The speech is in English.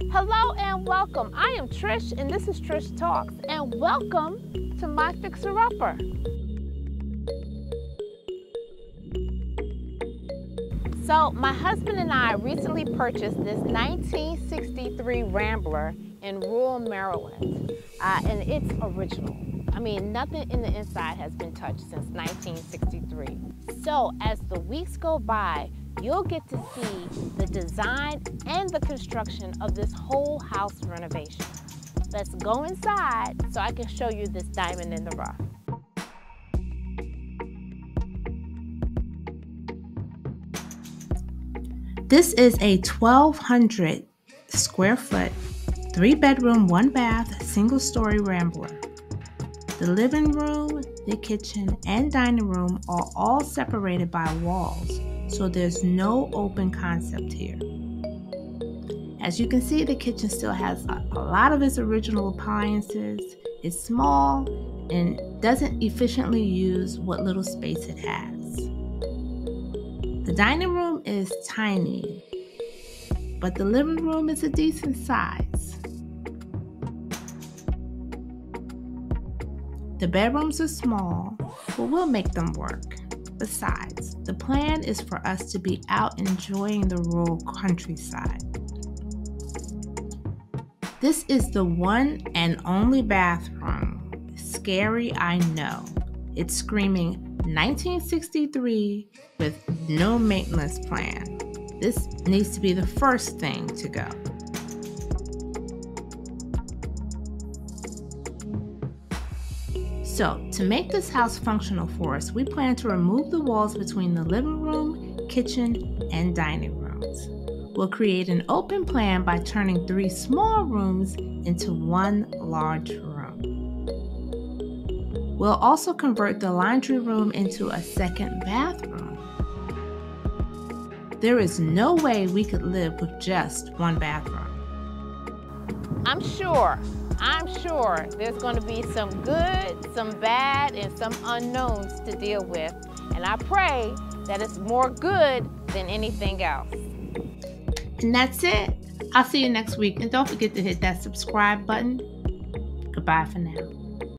Hello and welcome. I am Trish and this is Trish Talks, and welcome to my fixer-upper. So my husband and I recently purchased this 1963 Rambler in rural Maryland, and it's original. I mean, nothing in the inside has been touched since 1963. So as the weeks go by, you'll get to see the design and the construction of this whole house renovation. Let's go inside so I can show you this diamond in the rough. This is a 1,200 square foot, 3-bedroom, 1-bath, single-story Rambler. The living room, the kitchen, and dining room are all separated by walls, so there's no open concept here. As you can see, the kitchen still has a lot of its original appliances. It's small and doesn't efficiently use what little space it has. The dining room is tiny, but the living room is a decent size. The bedrooms are small, but we'll make them work. Besides, the plan is for us to be out enjoying the rural countryside. This is the one and only bathroom. Scary, I know. It's screaming 1963 with no maintenance plan. This needs to be the first thing to go. So, to make this house functional for us, we plan to remove the walls between the living room, kitchen, and dining rooms. We'll create an open plan by turning 3 small rooms into 1 large room. We'll also convert the laundry room into a second bathroom. There is no way we could live with just 1 bathroom. I'm sure there's going to be some good, some bad, and some unknowns to deal with. And I pray that it's more good than anything else. And that's it. I'll see you next week. And don't forget to hit that subscribe button. Goodbye for now.